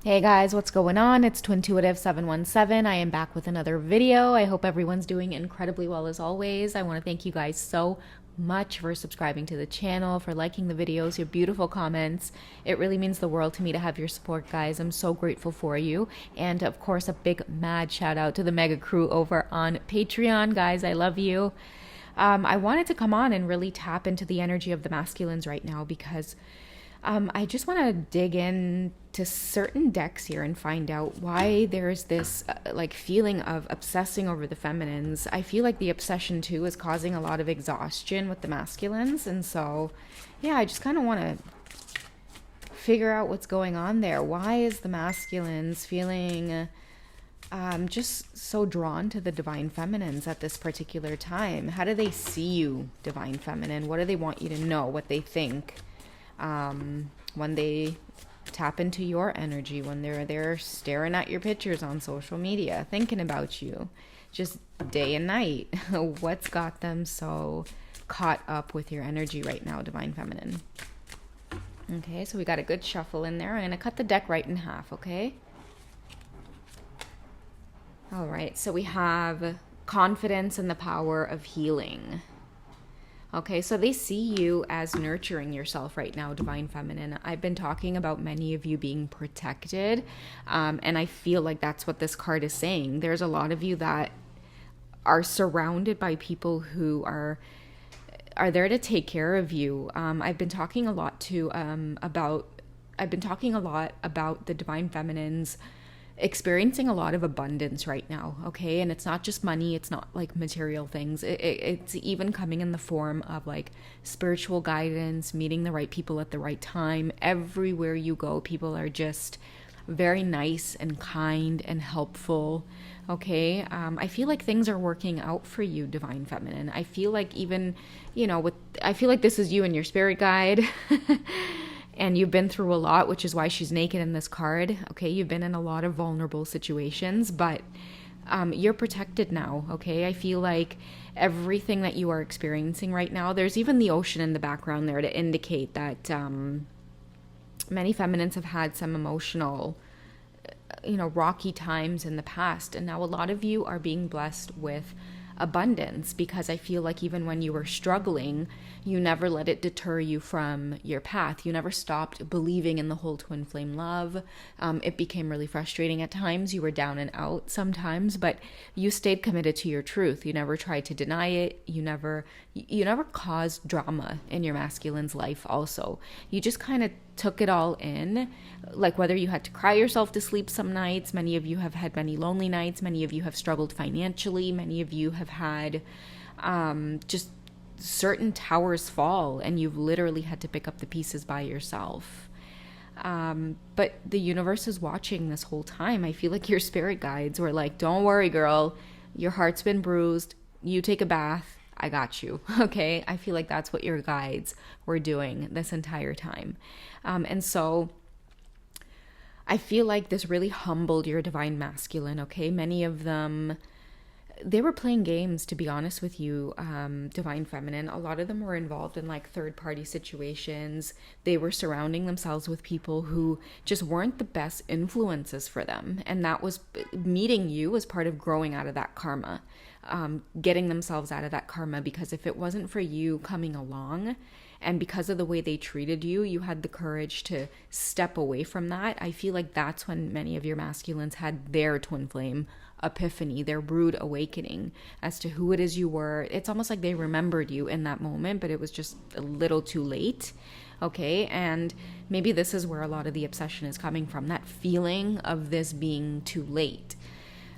Hey guys, what's going on? It's Twintuitive717. I am back with another video. I hope everyone's doing incredibly well as always. I want to thank you guys so much for subscribing to the channel, for liking the videos, your beautiful comments. It really means the world to me to have your support, guys. I'm so grateful for you. And of course, a big mad shout out to the mega crew over on Patreon. Guys, I love you. I wanted to come on and really tap into the energy of the masculines right now because I just want to dig in to certain decks here and find out why there's this feeling of obsessing over the feminines. I feel like the obsession too is causing a lot of exhaustion with the masculines, and so yeah, I just kind of want to figure out what's going on there. Why is the masculines feeling just so drawn to the divine feminines at this particular time? How do they see you, divine feminine? What do they want you to know? What they think? When they tap into your energy, when they're there staring at your pictures on social media, thinking about you just day and night. What's got them so caught up with your energy right now, divine feminine? Okay, so we got a good shuffle in there. I'm going to cut the deck right in half, okay? All right, so we have confidence and the power of healing. Okay, so they see you as nurturing yourself right now, divine feminine. I've been talking about many of you being protected, and I feel like that's what this card is saying. There's a lot of you that are surrounded by people who are there to take care of you. I've been talking a lot about the divine feminines experiencing a lot of abundance right now, okay? And it's not just money, it's not like material things. It's even coming in the form of like spiritual guidance, meeting the right people at the right time. Everywhere you go, people are just very nice and kind and helpful, okay? I feel like things are working out for you, divine feminine. I feel like even, I feel like this is you and your spirit guide. And you've been through a lot, which is why she's naked in this card. Okay, you've been in a lot of vulnerable situations, but you're protected now, okay? I feel like everything that you are experiencing right now, there's even the ocean in the background there to indicate that many feminines have had some emotional, rocky times in the past. And now a lot of you are being blessed with abundance, because I feel like even when you were struggling, you never let it deter you from your path. You never stopped believing in the whole twin flame love. It became really frustrating at times. You were down and out sometimes, but you stayed committed to your truth. You never tried to deny it. You never caused drama in your masculine's life also. You just kind of took it all in, like whether you had to cry yourself to sleep some nights. Many of you have had many lonely nights. Many of you have struggled financially. Many of you have had just certain towers fall, and you've literally had to pick up the pieces by yourself. But the universe is watching this whole time. I feel like your spirit guides were like, don't worry, girl. Your heart's been bruised. You take a bath. I got you. Okay. I feel like that's what your guides were doing this entire time. And so I feel like this really humbled your divine masculine. Okay. Many of them, they were playing games, to be honest with you, divine feminine. A lot of them were involved in like third party situations. They were surrounding themselves with people who just weren't the best influences for them. And that was meeting you as part of growing out of that karma. Getting themselves out of that karma, because if it wasn't for you coming along and because of the way they treated you, you had the courage to step away from that. I feel like that's when many of your masculines had their twin flame epiphany, their brood awakening as to who it is you were. It's almost like they remembered you in that moment, but it was just a little too late. Okay, and maybe this is where a lot of the obsession is coming from, that feeling of this being too late.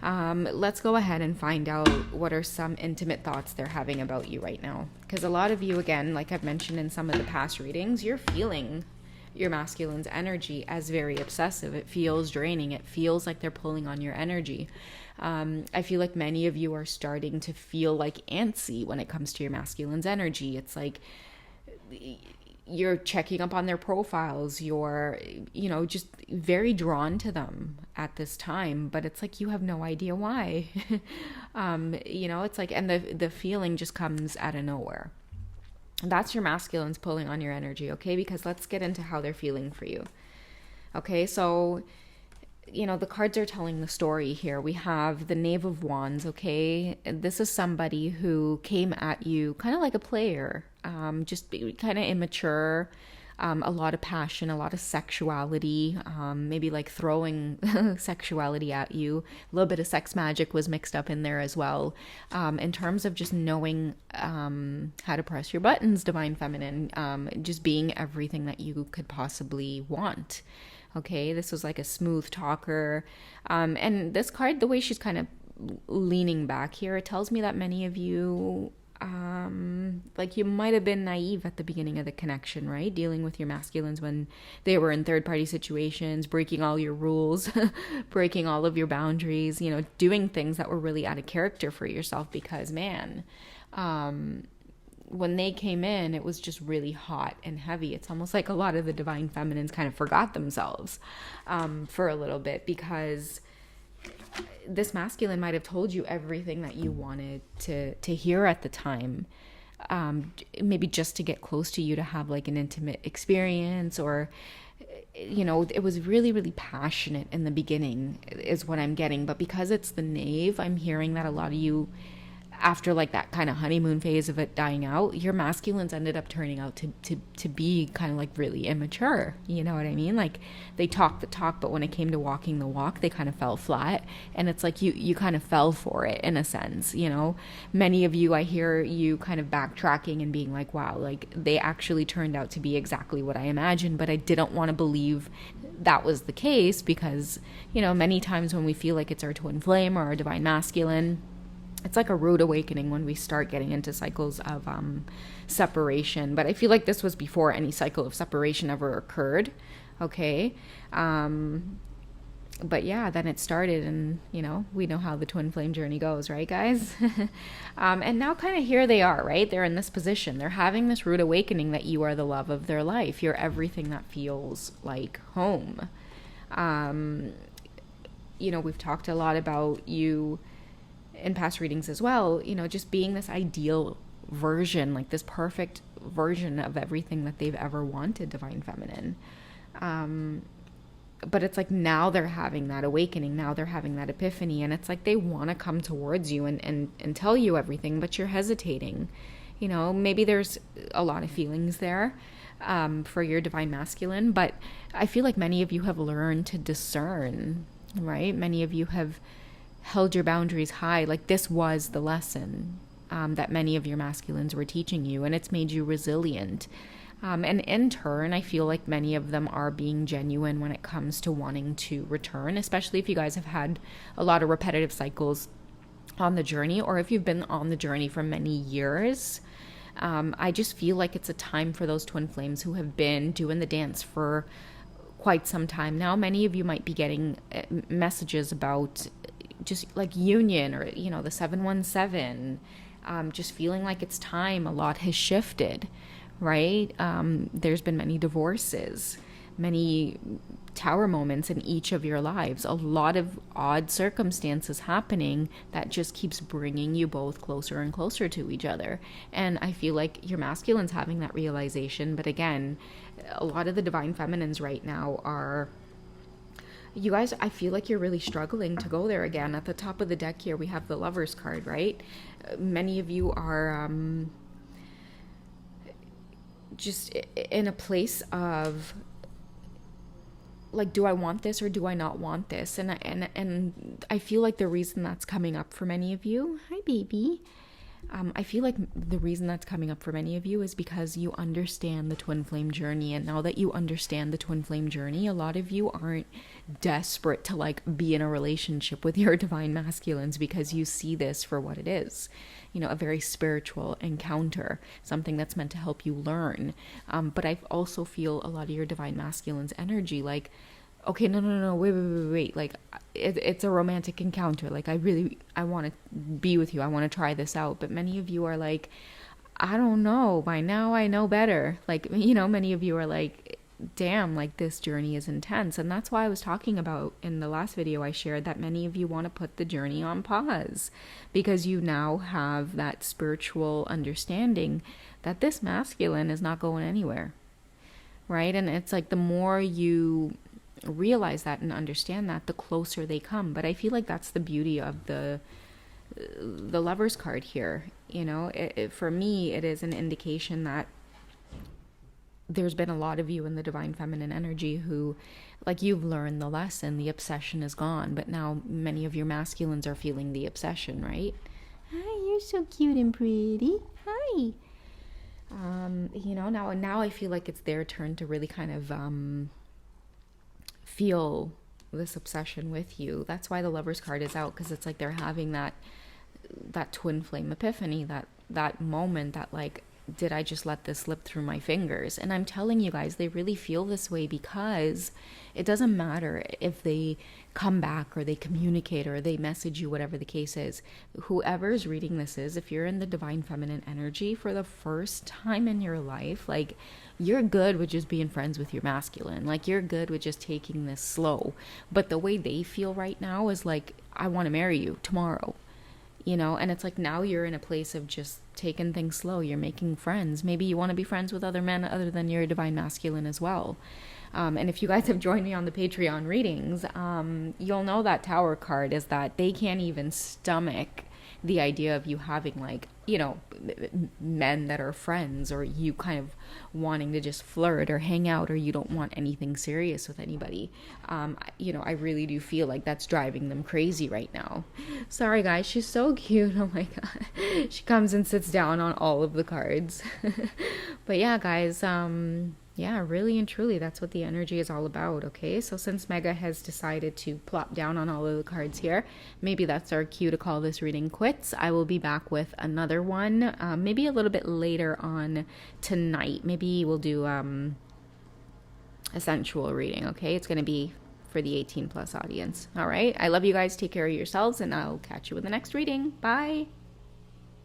Let's go ahead and find out what are some intimate thoughts they're having about you right now. Because a lot of you, again, like I've mentioned in some of the past readings, you're feeling your masculine's energy as very obsessive. It feels draining. It feels like they're pulling on your energy. I feel like many of you are starting to feel like antsy when it comes to your masculine's energy. It's like you're checking up on their profiles. You're, just very drawn to them at this time, but it's like you have no idea why. It's like, and the feeling just comes out of nowhere. That's your masculines pulling on your energy, okay? Because let's get into how they're feeling for you. Okay, so the cards are telling the story here. We have the Knave of Wands, okay? This is somebody who came at you kind of like a player, just kind of immature, a lot of passion, a lot of sexuality, maybe like throwing sexuality at you. A little bit of sex magic was mixed up in there as well. In terms of just knowing how to press your buttons, Divine Feminine, just being everything that you could possibly want. Okay, this was like a smooth talker. And this card, the way she's kind of leaning back here, it tells me that many of you, like you might have been naive at the beginning of the connection, right? Dealing with your masculines when they were in third party situations, breaking all your rules, breaking all of your boundaries, doing things that were really out of character for yourself because, man, when they came in, it was just really hot and heavy. It's almost like a lot of the Divine Feminines kind of forgot themselves for a little bit, because this masculine might have told you everything that you wanted to hear at the time. Maybe just to get close to you, to have like an intimate experience, or it was really, really passionate in the beginning is what I'm getting. But because it's the Knave, I'm hearing that a lot of you, after like that kind of honeymoon phase of it dying out, your masculines ended up turning out to be kind of like really immature. You know what I mean? Like they talked the talk, but when it came to walking the walk, they kind of fell flat. And it's like you kind of fell for it in a sense. Many of you, I hear you kind of backtracking and being like, wow, like they actually turned out to be exactly what I imagined, but I didn't want to believe that was the case, because many times when we feel like it's our twin flame or our divine masculine, it's like a rude awakening when we start getting into cycles of separation. But I feel like this was before any cycle of separation ever occurred. Okay. But yeah, then it started, and we know how the twin flame journey goes, right, guys? And now kind of here they are, right? They're in this position. They're having this rude awakening that you are the love of their life. You're everything that feels like home. We've talked a lot about you in past readings as well, just being this ideal version, like this perfect version of everything that they've ever wanted, Divine Feminine. But it's like now they're having that awakening, now they're having that epiphany, and it's like they want to come towards you and tell you everything, but you're hesitating. Maybe there's a lot of feelings there for your Divine Masculine, but I feel like many of you have learned to discern, right? Many of you have held your boundaries high. Like this was the lesson that many of your masculines were teaching you, and it's made you resilient. And in turn, I feel like many of them are being genuine when it comes to wanting to return, especially if you guys have had a lot of repetitive cycles on the journey, or if you've been on the journey for many years. I just feel like it's a time for those twin flames who have been doing the dance for quite some time now. Many of you might be getting messages about just like union, or the 717, just feeling like it's time. A lot has shifted, right? There's been many divorces, many tower moments in each of your lives, a lot of odd circumstances happening that just keeps bringing you both closer and closer to each other. And I feel like your masculine's having that realization, but again, a lot of the Divine Feminines right now are, you guys, I feel like you're really struggling to go there again. At the top of the deck here, we have the Lovers card, right? Many of you are just in a place of like, do I want this or do I not want this? And I feel like the reason that's coming up for many of you, hi baby, I feel like the reason that's coming up for many of you is because you understand the twin flame journey. And now that you understand the twin flame journey, a lot of you aren't desperate to like be in a relationship with your divine masculines, because you see this for what it is, a very spiritual encounter, something that's meant to help you learn. But I also feel a lot of your divine masculine's energy like, okay, no, wait. Like, it's a romantic encounter. Like, I want to be with you. I want to try this out. But many of you are like, I don't know. By now I know better. Like, many of you are like, damn, like this journey is intense. And that's why I was talking about in the last video I shared that many of you want to put the journey on pause, because you now have that spiritual understanding that this masculine is not going anywhere. Right? And it's like the more you realize that and understand that, the closer they come. But I feel like that's the beauty of the Lover's card here. You know, for me, it is an indication that there's been a lot of you in the divine feminine energy who, like, you've learned the lesson, the obsession is gone, but now many of your masculines are feeling the obsession, right? Hi, you're so cute and pretty. Hi. You know, now I feel like it's their turn to really kind of feel this obsession with you. That's why the Lover's card is out, because it's like they're having that twin flame epiphany, that moment that, like, did I just let this slip through my fingers? And I'm telling you guys, they really feel this way, because it doesn't matter if they come back or they communicate or they message you, whatever the case is. Whoever's reading this is, if you're in the divine feminine energy for the first time in your life, like, you're good with just being friends with your masculine. Like, you're good with just taking this slow. But the way they feel right now is like, I want to marry you tomorrow. You know, and it's like now you're in a place of just taking things slow. You're making friends. Maybe you want to be friends with other men other than your divine masculine as well. And if you guys have joined me on the Patreon readings, you'll know that Tower card is that they can't even stomach the idea of you having, like, you know, men that are friends, or you kind of wanting to just flirt or hang out, or you don't want anything serious with anybody. You know, I really do feel like that's driving them crazy right now. Sorry guys, she's so cute. Oh my god. She comes and sits down on all of the cards. But yeah, guys, yeah, really and truly, that's what the energy is all about, okay? So since Mega has decided to plop down on all of the cards here, maybe that's our cue to call this reading quits. I will be back with another one, maybe a little bit later on tonight. Maybe we'll do a sensual reading, okay? It's going to be for the 18 plus audience, all right? I love you guys. Take care of yourselves, and I'll catch you in the next reading. Bye.